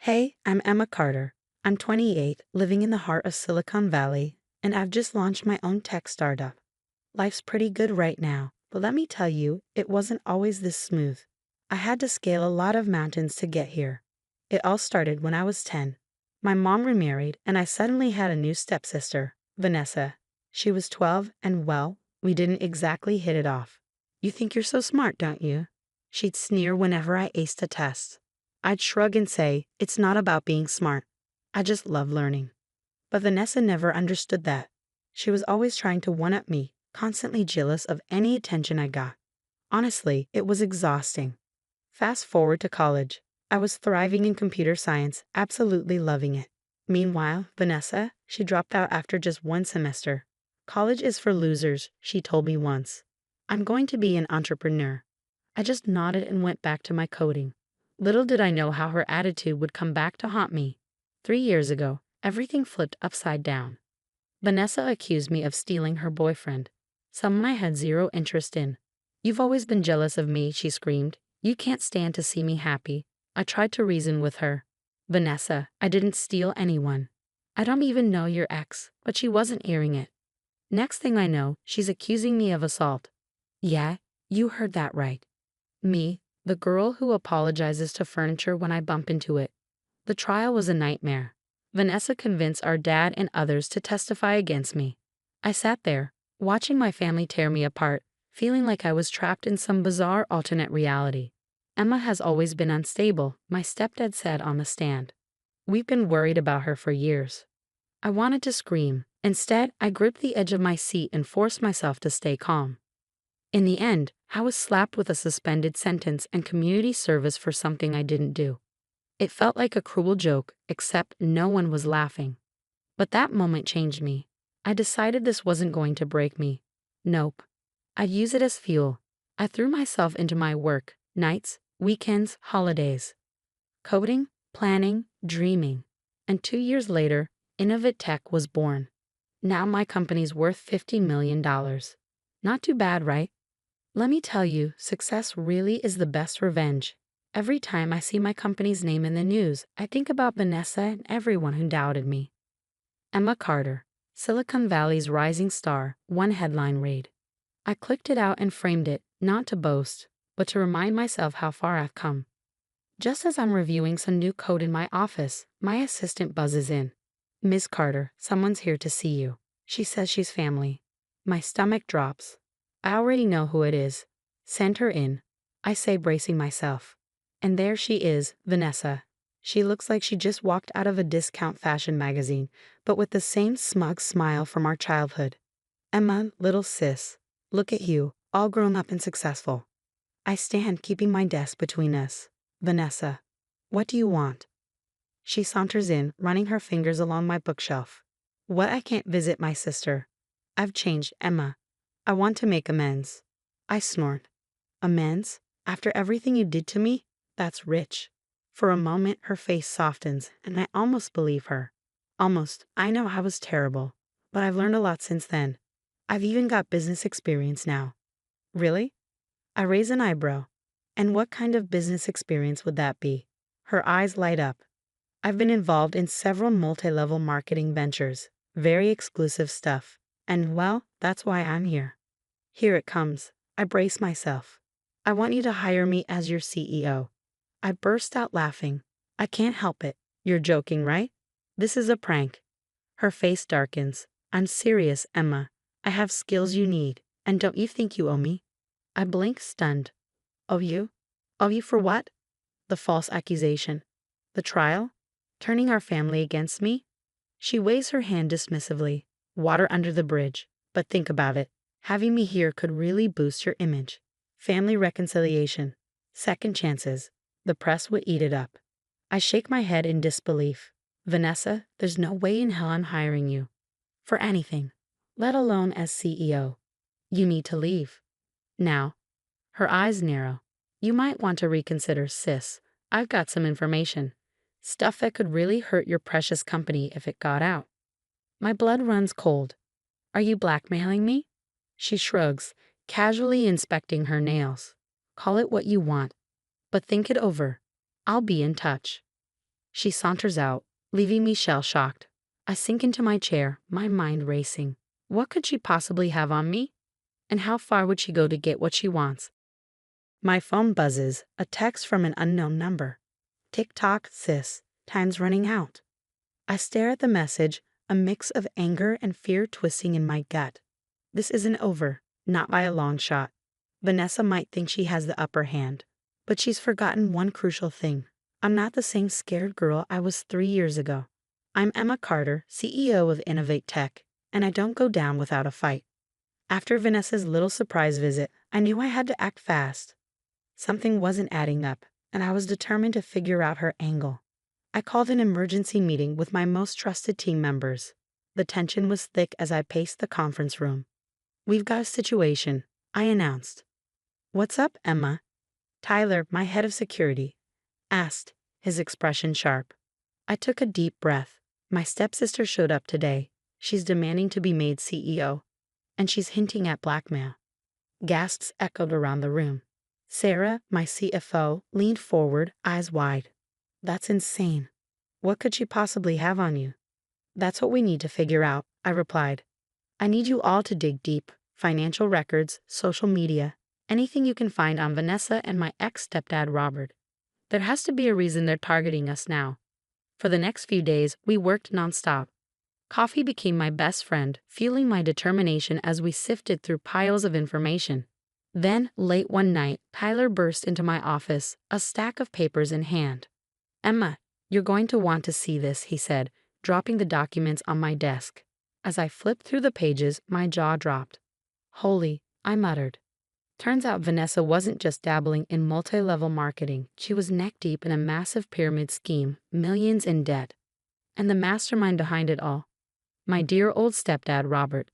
Hey, I'm Emma Carter. I'm 28, living in the heart of Silicon Valley, and I've just launched my own tech startup. Life's pretty good right now, but let me tell you, it wasn't always this smooth. I had to scale a lot of mountains to get here. It all started when I was 10. My mom remarried, and I suddenly had a new stepsister, Vanessa. She was 12, and well, we didn't exactly hit it off. You think you're so smart, don't you? She'd sneer whenever I aced a test. I'd shrug and say, it's not about being smart. I just love learning. But Vanessa never understood that. She was always trying to one-up me, constantly jealous of any attention I got. Honestly, it was exhausting. Fast forward to college. I was thriving in computer science, absolutely loving it. Meanwhile, Vanessa, she dropped out after just one semester. College is for losers, she told me once. I'm going to be an entrepreneur. I just nodded and went back to my coding. Little did I know how her attitude would come back to haunt me. 3 years ago, everything flipped upside down. Vanessa accused me of stealing her boyfriend, someone I had zero interest in. You've always been jealous of me, she screamed. You can't stand to see me happy. I tried to reason with her. Vanessa, I didn't steal anyone. I don't even know your ex, but she wasn't airing it. Next thing I know, she's accusing me of assault. Yeah, you heard that right. Me, the girl who apologizes to furniture when I bump into it. The trial was a nightmare. Vanessa convinced our dad and others to testify against me. I sat there, watching my family tear me apart, feeling like I was trapped in some bizarre alternate reality. Emma has always been unstable, my stepdad said on the stand. We've been worried about her for years. I wanted to scream. Instead, I gripped the edge of my seat and forced myself to stay calm. In the end, I was slapped with a suspended sentence and community service for something I didn't do. It felt like a cruel joke, except no one was laughing. But that moment changed me. I decided this wasn't going to break me. Nope. I'd use it as fuel. I threw myself into my work, nights, weekends, holidays. Coding, planning, dreaming. And 2 years later, Innovate Tech was born. Now my company's worth $50 million. Not too bad, right? Let me tell you, success really is the best revenge. Every time I see my company's name in the news, I think about Vanessa and everyone who doubted me. Emma Carter, Silicon Valley's rising star, one headline read. I clicked it out and framed it, not to boast, but to remind myself how far I've come. Just as I'm reviewing some new code in my office, my assistant buzzes in. Ms. Carter, someone's here to see you. She says she's family. My stomach drops. I already know who it is. Send her in, I say, bracing myself. And there she is, Vanessa. She looks like she just walked out of a discount fashion magazine, but with the same smug smile from our childhood. Emma, little sis, look at you, all grown up and successful. I stand, keeping my desk between us. Vanessa, what do you want? She saunters in, running her fingers along my bookshelf. What, I can't visit my sister. I've changed, Emma. I want to make amends. I snort. Amends? After everything you did to me? That's rich. For a moment, her face softens, and I almost believe her. Almost. I know I was terrible, but I've learned a lot since then. I've even got business experience now. Really? I raise an eyebrow. And what kind of business experience would that be? Her eyes light up. I've been involved in several multi-level marketing ventures, very exclusive stuff. And well, that's why I'm here. Here it comes. I brace myself. I want you to hire me as your CEO. I burst out laughing. I can't help it. You're joking, right? This is a prank. Her face darkens. I'm serious, Emma. I have skills you need. And don't you think you owe me? I blink, stunned. Owe you? Owe you for what? The false accusation. The trial? Turning our family against me? She waves her hand dismissively. Water under the bridge. But think about it. Having me here could really boost your image. Family reconciliation. Second chances. The press would eat it up. I shake my head in disbelief. Vanessa, there's no way in hell I'm hiring you. For anything. Let alone as CEO. You need to leave. Now. Her eyes narrow. You might want to reconsider, sis. I've got some information. Stuff that could really hurt your precious company if it got out. My blood runs cold. Are you blackmailing me? She shrugs, casually inspecting her nails. Call it what you want, but think it over. I'll be in touch. She saunters out, leaving me shell-shocked. I sink into my chair, my mind racing. What could she possibly have on me? And how far would she go to get what she wants? My phone buzzes, a text from an unknown number. Tick-tock, sis, time's running out. I stare at the message, a mix of anger and fear twisting in my gut. This isn't over, not by a long shot. Vanessa might think she has the upper hand, but she's forgotten one crucial thing. I'm not the same scared girl I was 3 years ago. I'm Emma Carter, CEO of Innovate Tech, and I don't go down without a fight. After Vanessa's little surprise visit, I knew I had to act fast. Something wasn't adding up, and I was determined to figure out her angle. I called an emergency meeting with my most trusted team members. The tension was thick as I paced the conference room. "We've got a situation," I announced. "What's up, Emma?" Tyler, my head of security, asked, his expression sharp. I took a deep breath. My stepsister showed up today. She's demanding to be made CEO. And she's hinting at blackmail. Gasps echoed around the room. Sarah, my CFO, leaned forward, eyes wide. "That's insane. What could she possibly have on you?" "That's what we need to figure out," I replied. "I need you all to dig deep. Financial records, social media, anything you can find on Vanessa and my ex-stepdad Robert. There has to be a reason they're targeting us now." For the next few days, we worked nonstop. Coffee became my best friend, fueling my determination as we sifted through piles of information. Then, late one night, Tyler burst into my office, a stack of papers in hand. "Emma, you're going to want to see this," he said, dropping the documents on my desk. As I flipped through the pages, my jaw dropped. "Holy," I muttered. Turns out Vanessa wasn't just dabbling in multi-level marketing. She was neck-deep in a massive pyramid scheme, millions in debt. And the mastermind behind it all? My dear old stepdad, Robert.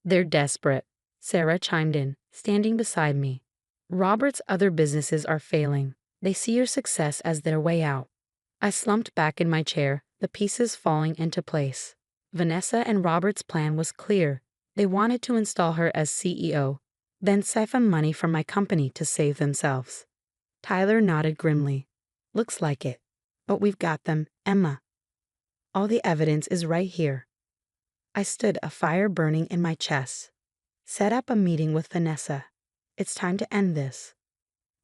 "They're desperate," Sarah chimed in, standing beside me. "Robert's other businesses are failing. They see your success as their way out." I slumped back in my chair, the pieces falling into place. Vanessa and Robert's plan was clear. They wanted to install her as CEO, then siphon money from my company to save themselves. Tyler nodded grimly. "Looks like it. But we've got them, Emma. All the evidence is right here." I stood, a fire burning in my chest. "Set up a meeting with Vanessa. It's time to end this."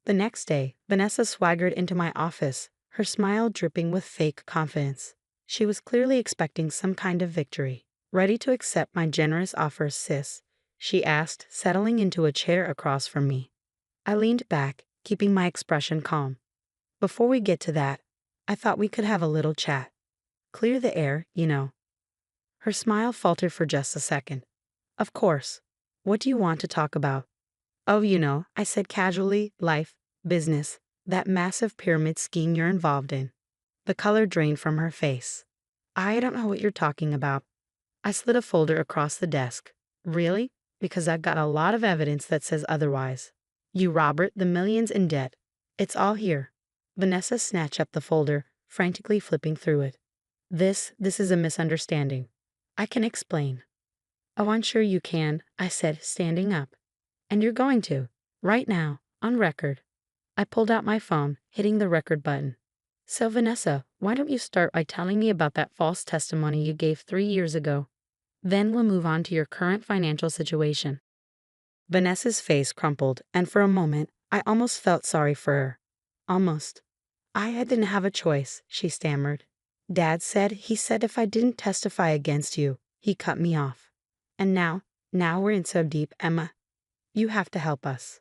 The next day, Vanessa swaggered into my office, her smile dripping with fake confidence. She was clearly expecting some kind of victory. "Ready to accept my generous offer, sis?" she asked, settling into a chair across from me. I leaned back, keeping my expression calm. "Before we get to that, I thought we could have a little chat. Clear the air, you know." Her smile faltered for just a second. "Of course. What do you want to talk about?" "Oh, you know," I said casually, "life, business, that massive pyramid scheme you're involved in." The color drained from her face. "I don't know what you're talking about." I slid a folder across the desk. "Really? Because I've got a lot of evidence that says otherwise. You, Robert, the millions in debt. It's all here." Vanessa snatched up the folder, frantically flipping through it. This is a misunderstanding. I can explain." "Oh, I'm sure you can," I said, standing up. "And you're going to. Right now, on record." I pulled out my phone, hitting the record button. "So, Vanessa, why don't you start by telling me about that false testimony you gave 3 years ago? Then we'll move on to your current financial situation." Vanessa's face crumpled, and for a moment, I almost felt sorry for her. Almost. "I didn't have a choice," she stammered. "Dad said if I didn't testify against you, he cut me off. And now we're in so deep, Emma. You have to help us."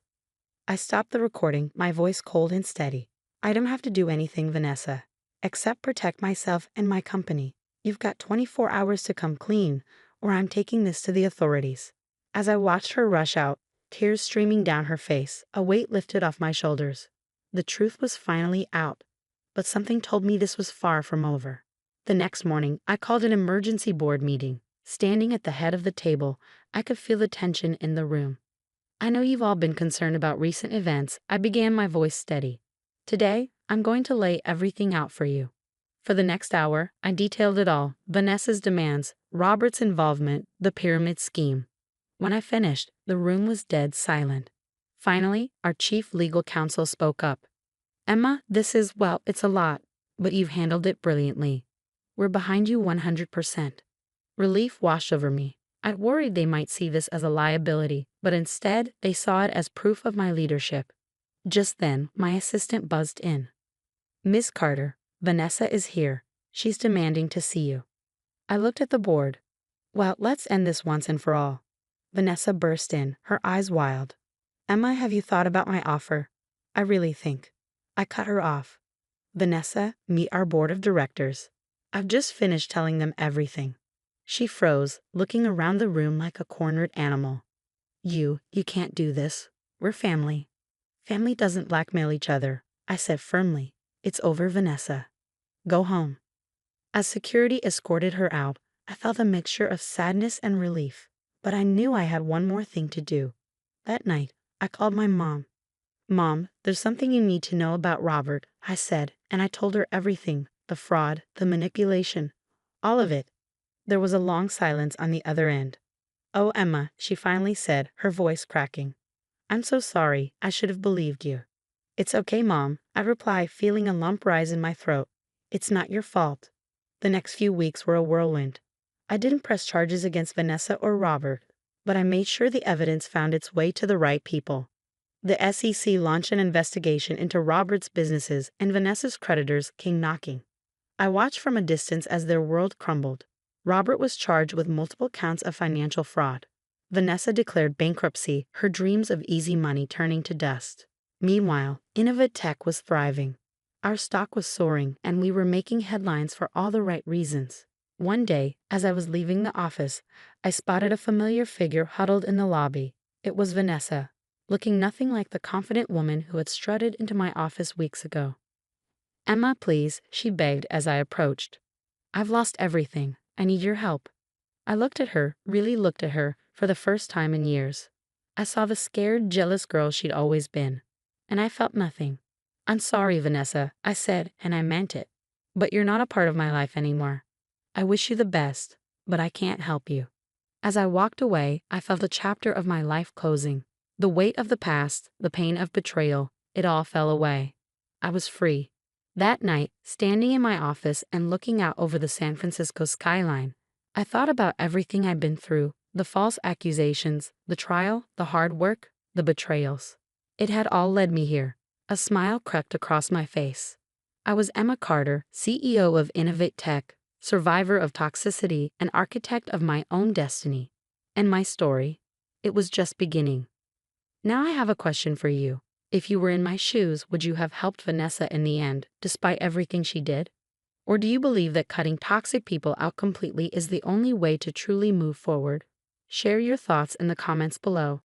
I stopped the recording, my voice cold and steady. "I don't have to do anything, Vanessa, except protect myself and my company. You've got 24 hours to come clean, or I'm taking this to the authorities." As I watched her rush out, tears streaming down her face, a weight lifted off my shoulders. The truth was finally out, but something told me this was far from over. The next morning, I called an emergency board meeting. Standing at the head of the table, I could feel the tension in the room. "I know you've all been concerned about recent events," I began, my voice steady. "Today, I'm going to lay everything out for you." For the next hour, I detailed it all: Vanessa's demands, Robert's involvement, the pyramid scheme. When I finished, the room was dead silent. Finally, our chief legal counsel spoke up. "Emma, it's a lot. but you've handled it brilliantly. We're behind you 100%. Relief washed over me. I'd worried they might see this as a liability, but instead, they saw it as proof of my leadership. Just then, my assistant buzzed in. "Miss Carter, Vanessa is here. She's demanding to see you." I looked at the board. "Well, let's end this once and for all." Vanessa burst in, her eyes wild. "Emma, have you thought about my offer?" "I really think." I cut her off. "Vanessa, meet our board of directors. I've just finished telling them everything." She froze, looking around the room like a cornered animal. You can't do this. We're family." "Family doesn't blackmail each other," I said firmly. "It's over, Vanessa. Go home." As security escorted her out, I felt a mixture of sadness and relief, but I knew I had one more thing to do. That night, I called my mom. "Mom, there's something you need to know about Robert," I said, and I told her everything, the fraud, the manipulation, all of it. There was a long silence on the other end. "Oh, Emma," she finally said, her voice cracking. "I'm so sorry. I should have believed you." "It's okay, Mom," I replied, feeling a lump rise in my throat. "It's not your fault." The next few weeks were a whirlwind. I didn't press charges against Vanessa or Robert, but I made sure the evidence found its way to the right people. The SEC launched an investigation into Robert's businesses, and Vanessa's creditors came knocking. I watched from a distance as their world crumbled. Robert was charged with multiple counts of financial fraud. Vanessa declared bankruptcy, her dreams of easy money turning to dust. Meanwhile, Innovatech was thriving. Our stock was soaring, and we were making headlines for all the right reasons. One day, as I was leaving the office, I spotted a familiar figure huddled in the lobby. It was Vanessa, looking nothing like the confident woman who had strutted into my office weeks ago. "Emma, please," she begged as I approached. "I've lost everything. I need your help." I looked at her, really looked at her, for the first time in years. I saw the scared, jealous girl she'd always been, and I felt nothing. "I'm sorry, Vanessa," I said, and I meant it. "But you're not a part of my life anymore. I wish you the best, but I can't help you." As I walked away, I felt a chapter of my life closing. The weight of the past, the pain of betrayal, it all fell away. I was free. That night, standing in my office and looking out over the San Francisco skyline, I thought about everything I'd been through, the false accusations, the trial, the hard work, the betrayals. It had all led me here. A smile crept across my face. I was Emma Carter, CEO of Innovatech, survivor of toxicity and architect of my own destiny. And my story? It was just beginning. Now I have a question for you. If you were in my shoes, would you have helped Vanessa in the end, despite everything she did? Or do you believe that cutting toxic people out completely is the only way to truly move forward? Share your thoughts in the comments below.